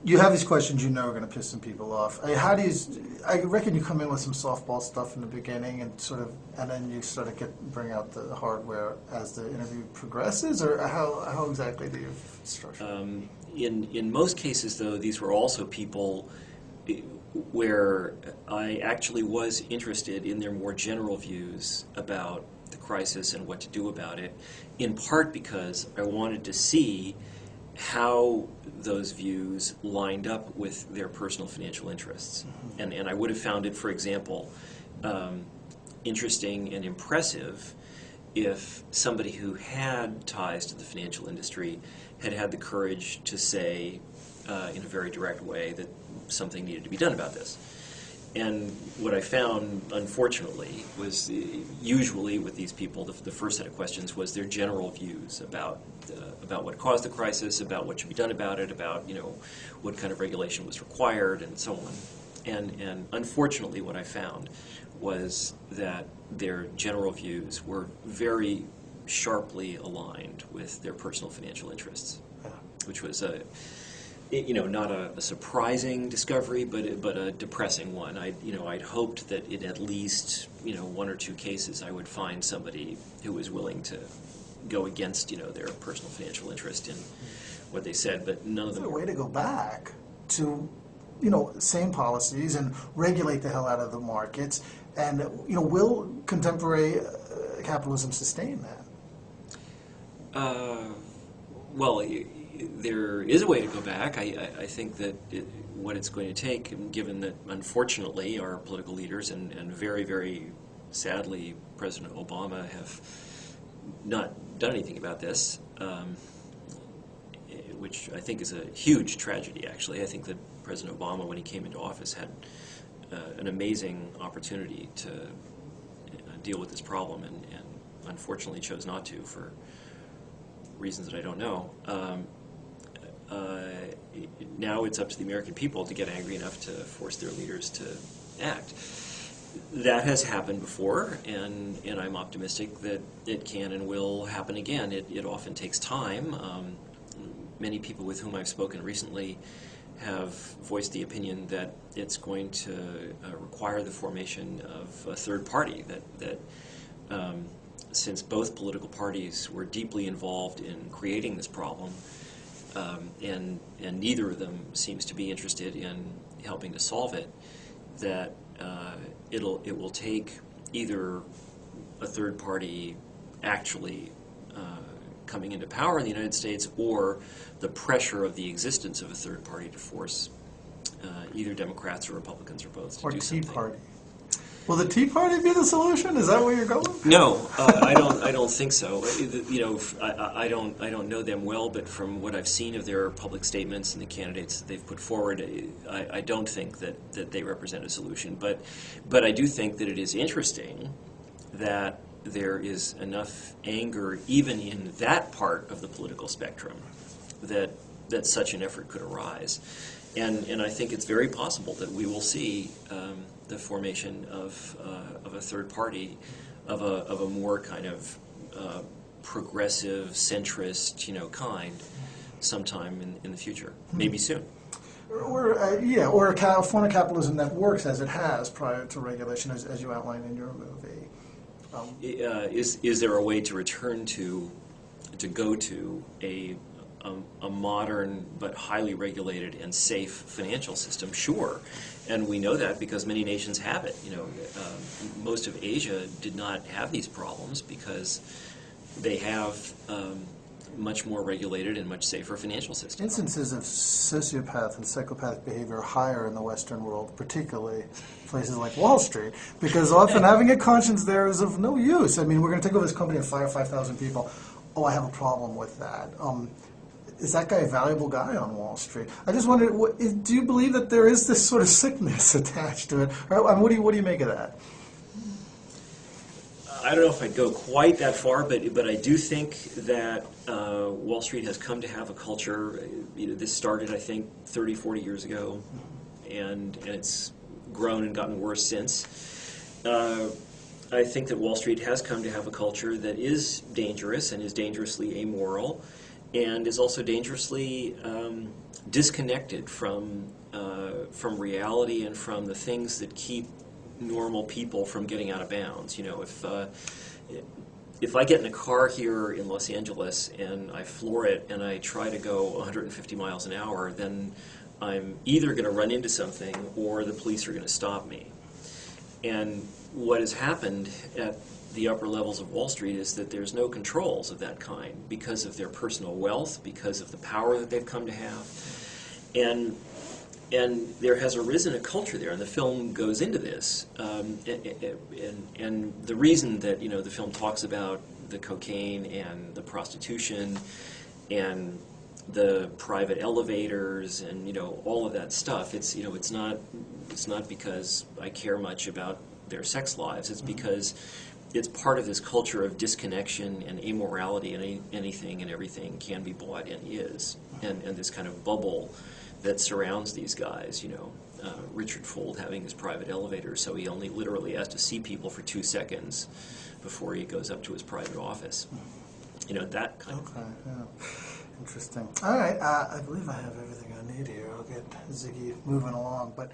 you have these questions you know are going to piss some people off. How do you? I reckon you come in with some softball stuff in the beginning, and then you sort of bring out the hardware as the interview progresses, or how exactly do you structure? In most cases, though, these were also people where I actually was interested in their more general views about the crisis and what to do about it, in part because I wanted to see how those views lined up with their personal financial interests. Mm-hmm. And I would have found it, for example, interesting and impressive if somebody who had ties to the financial industry had the courage to say in a very direct way that something needed to be done about this. And what I found, unfortunately, was usually with these people, the first set of questions was their general views about what caused the crisis, about what should be done about it, about what kind of regulation was required, and so on. And unfortunately, what I found was that their general views were very sharply aligned with their personal financial interests, which was not a surprising discovery, but a depressing one. I'd hoped that in at least one or two cases I would find somebody who was willing to go against their personal financial interest in what they said, but none of them. Is there a way to go back to same policies and regulate the hell out of the markets, and will contemporary capitalism sustain that? Well. There is a way to go back. I think that what it's going to take, given that unfortunately our political leaders and very, very sadly President Obama have not done anything about this, which I think is a huge tragedy, actually. I think that President Obama, when he came into office, had an amazing opportunity to deal with this problem and unfortunately chose not to for reasons that I don't know. Now it's up to the American people to get angry enough to force their leaders to act. That has happened before, and I'm optimistic that it can and will happen again. It often takes time. Many people with whom I've spoken recently have voiced the opinion that it's going to require the formation of a third party, that since both political parties were deeply involved in creating this problem, and neither of them seems to be interested in helping to solve it, that it will take either a third party actually coming into power in the United States, or the pressure of the existence of a third party to force either Democrats or Republicans or both to do something. Or Tea Party. Will the Tea Party be the solution? Is that where you're going? No, I don't think so. I don't know them well, but from what I've seen of their public statements and the candidates that they've put forward, I don't think that they represent a solution. But I do think that it is interesting that there is enough anger, even in that part of the political spectrum, that such an effort could arise. And I think it's very possible that we will see the formation of a third party, of a more kind of progressive, centrist, kind, sometime in the future, maybe soon. Or a form of capitalism that works as it has prior to regulation, as you outlined in your movie. Is there a way to return to go to a modern but highly regulated and safe financial system? Sure, and we know that because many nations have it. Most of Asia did not have these problems because they have much more regulated and much safer financial systems. Instances of sociopath and psychopathic behavior are higher in the Western world, particularly places like Wall Street, because often having a conscience there is of no use. I mean, we're going to take over this company and fire 5,000 people. Oh, I have a problem with that. Is that guy a valuable guy on Wall Street? I just wondered, do you believe that there is this sort of sickness attached to it? Or, what do you make of that? I don't know if I'd go quite that far, but I do think that Wall Street has come to have a culture. This started, I think, 30, 40 years ago, and it's grown and gotten worse since. I think that Wall Street has come to have a culture that is dangerous and is dangerously amoral, and is also dangerously disconnected from reality and from the things that keep normal people from getting out of bounds. You know, if I get in a car here in Los Angeles and I floor it and I try to go 150 miles an hour, then I'm either going to run into something or the police are going to stop me. And what has happened at the upper levels of Wall Street is that there's no controls of that kind because of their personal wealth, because of the power that they've come to have. And there has arisen a culture there, and the film goes into this. And the reason that, you know, the film talks about the cocaine and the prostitution and the private elevators and, you know, all of that stuff, it's, you know, it's not because I care much about their sex lives. It's because it's part of this culture of disconnection and amorality, and anything and everything can be bought and is, and this kind of bubble that surrounds these guys. You know, Richard Fuld having his private elevator, so he only literally has to see people for 2 seconds before he goes up to his private office. You know, that kind of thing. Yeah. Interesting. All right, I believe I have everything I need here. I'll get Ziggy moving along, but